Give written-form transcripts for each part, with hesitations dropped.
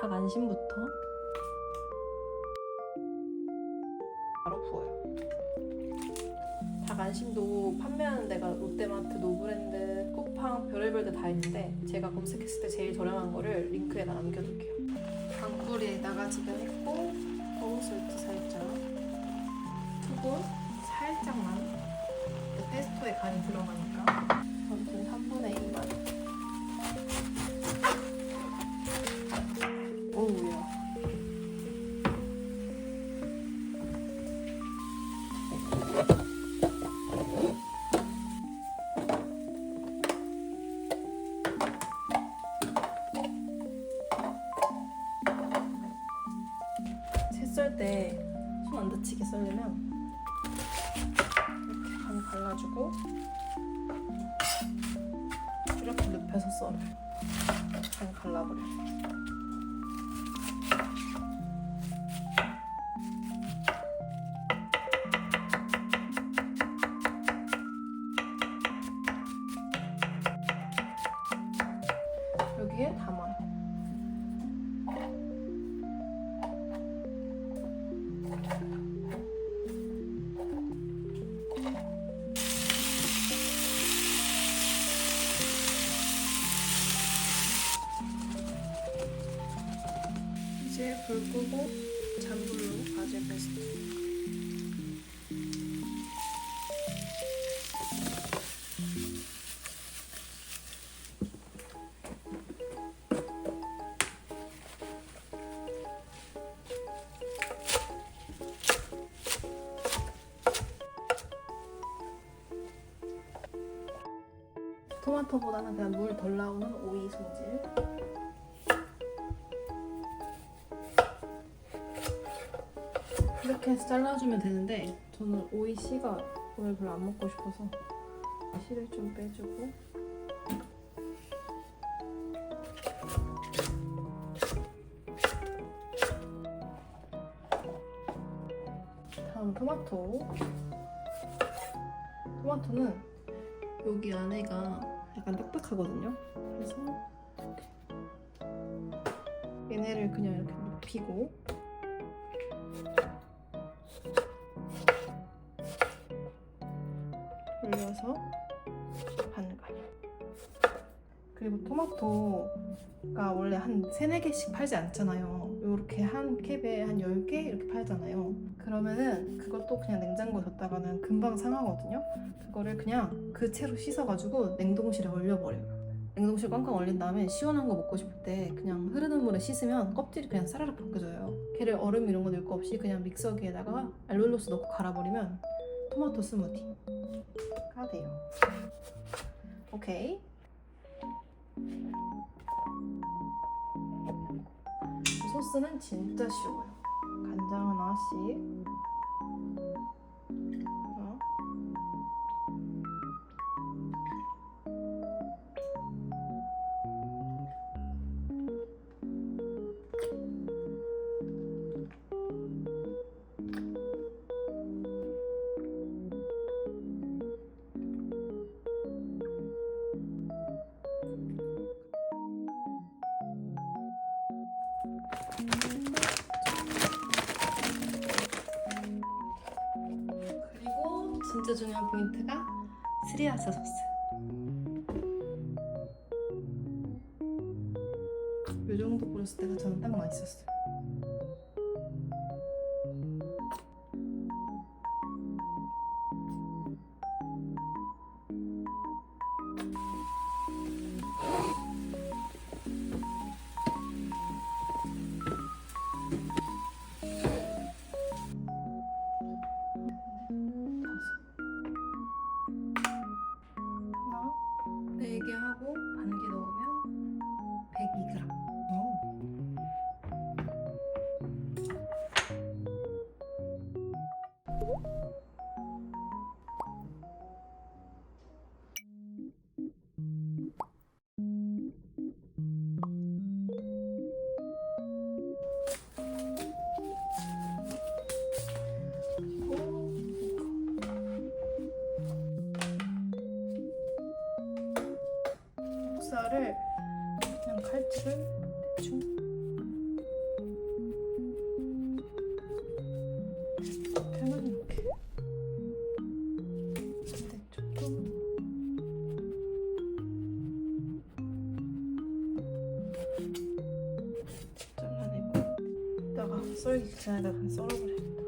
닭 안심부터 바로 부어요. 닭 안심도 판매하는 데가 롯데마트, 노브랜드, 쿠팡, 별의별 데 다 있는데 제가 검색했을 때 제일 저렴한 거를 링크에다 남겨둘게요. 강불에다가 지금 했고 버무솔트 살짝, 투분 살짝만, 페스토에 간이 들어가니까 전분 3분의 1만. 오우야. 채 썰 때 손 안 다치게 썰려면 이렇게 반 갈라주고 이렇게 눕혀서 썰어요. 반 갈라버려요. 여기에 담아요. 이제 불 끄고 잔불로 바질 페스토. 토마토보다는 그냥 물 덜 나오는 오이 소질. 이렇게 해서 잘라주면 되는데 저는 오이 씨가 오늘 별로 안 먹고 싶어서 씨를 좀 빼주고, 다음 토마토는 여기 안에가 약간 딱딱하거든요. 그래서 얘네를 그냥 이렇게 눕히고 올려서 반갈. 그리고 토마토가 원래 한 3-4개씩 팔지 않잖아요. 이렇게 한 캡에 한 10개 이렇게 팔잖아요. 그러면은 그것도 그냥 냉장고에 뒀다가는 금방 상하거든요. 그거를 그냥 그 채로 씻어가지고 냉동실에 얼려버려요. 냉동실 꽝꽝 얼린 다음에 시원한 거 먹고 싶을 때 그냥 흐르는 물에 씻으면 껍질이 그냥 사라락 벗겨져요. 걔를 얼음 이런 거 넣을 거 없이 그냥 믹서기에다가 알룰로스 넣고 갈아버리면 토마토 스무디가 돼요. 오케이. 소스는 진짜 쉬워요. 간장 하나씩. 그리고 진짜 중요한 포인트가 스리라차 소스. 이 정도 뿌렸을 때가 저는 딱 맛있었어요. 하나, 4개 하고 반개 넣으면 102g. 삼겹살을 그냥 칼질을 대충 겉에는 이렇게 반대쪽도 잘라내고 이따가 썰기 전에 그냥 썰어버려야겠다.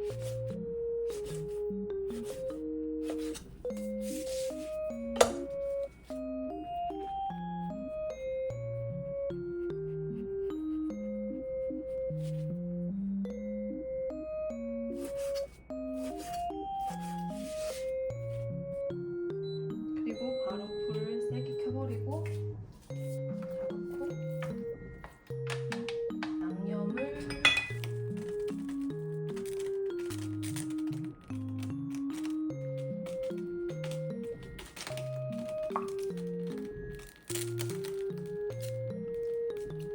그리고 바로 불을 세게 켜버리고 잡고 양념을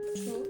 후추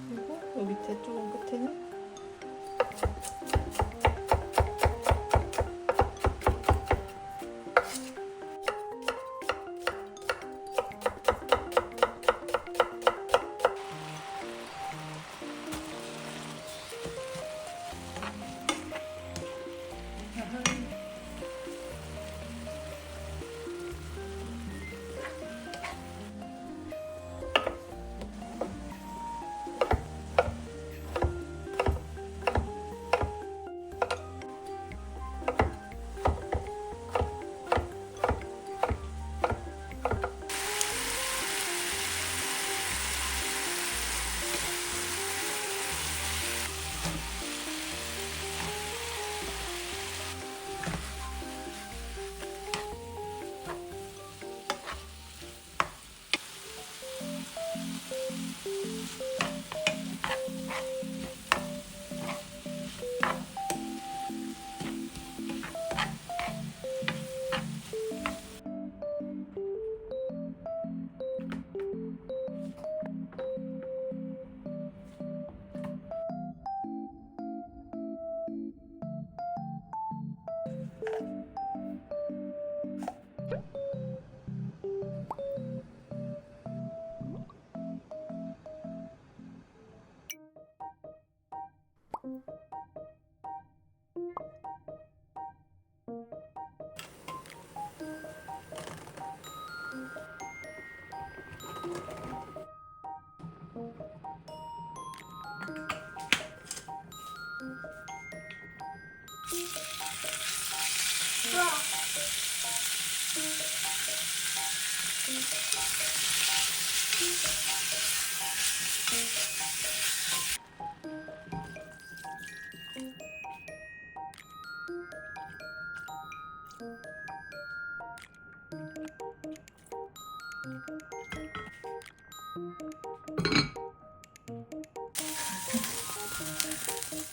그리고 요 밑에 조금 끝에는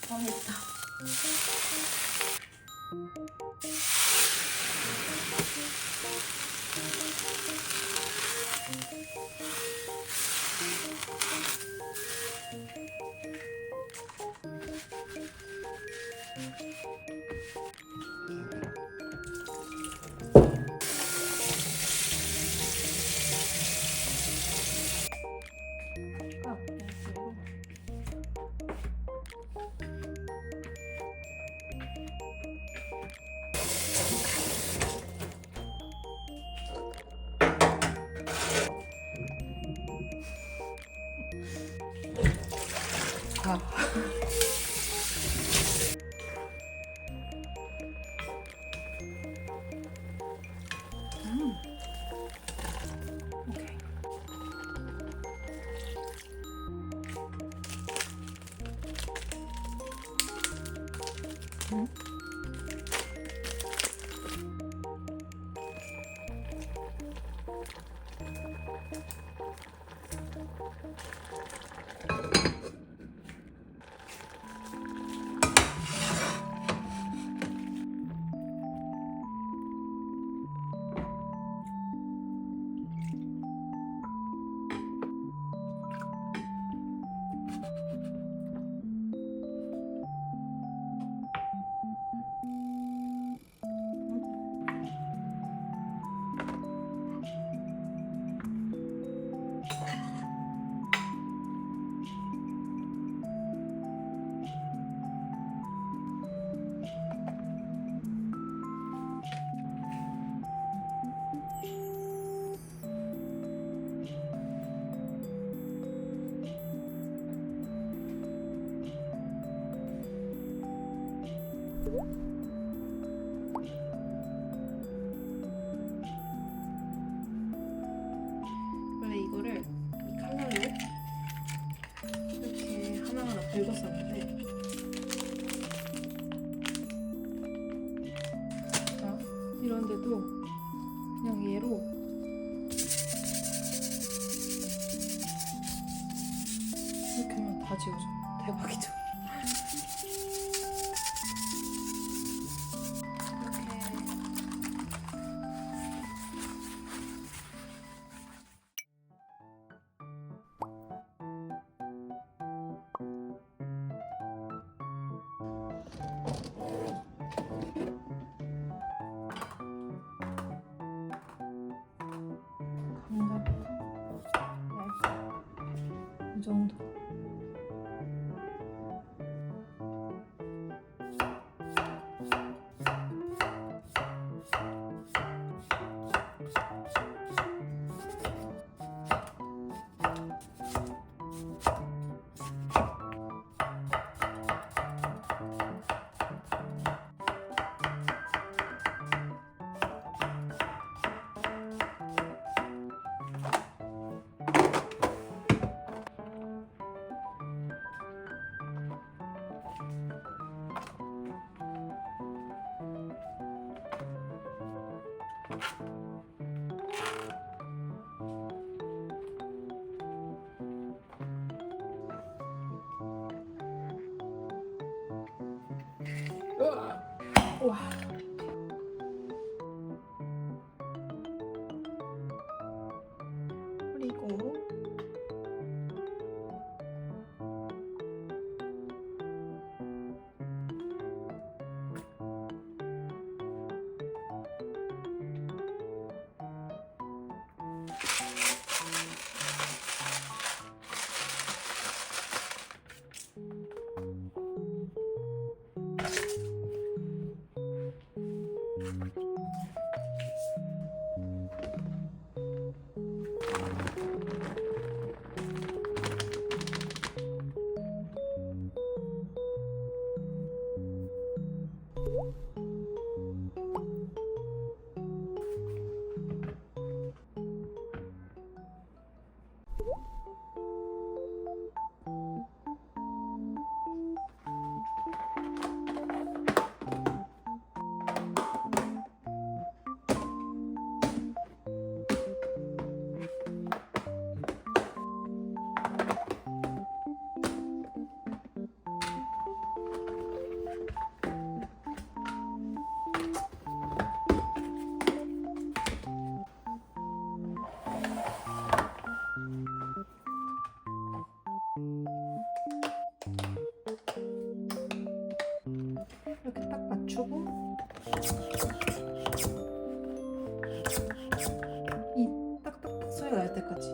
망했다. 이런데도 그냥 얘로 이렇게 하면 다 지워져. 대박이죠? 이 정도. 와. 그리고 이렇게 딱 맞추고 이 딱딱딱 소리가 날 때까지.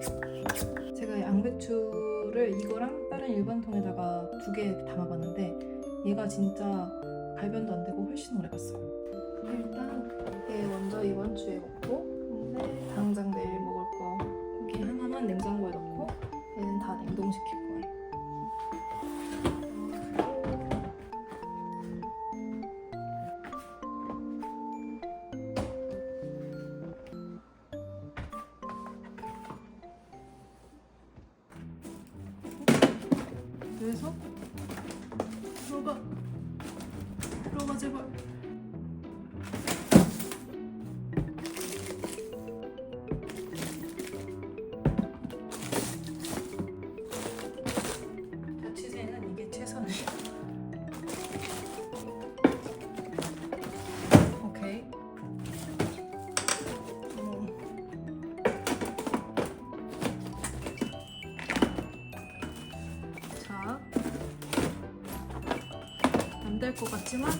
제가 양배추를 이거랑 다른 일반 통에다가 2개 담아봤는데 얘가 진짜 발변도 안 되고 훨씬 오래 갔어요. 일단 얘 먼저 이번 주에 먹고, 근데 당장 내일 먹을 거 고기 하나만 냉장고에 넣고 얘는 다 냉동시킬 거예요. 그래서 들어가 제발. 자취생은 이게 최선이야. 오케이. 자, 안 될 것 같지만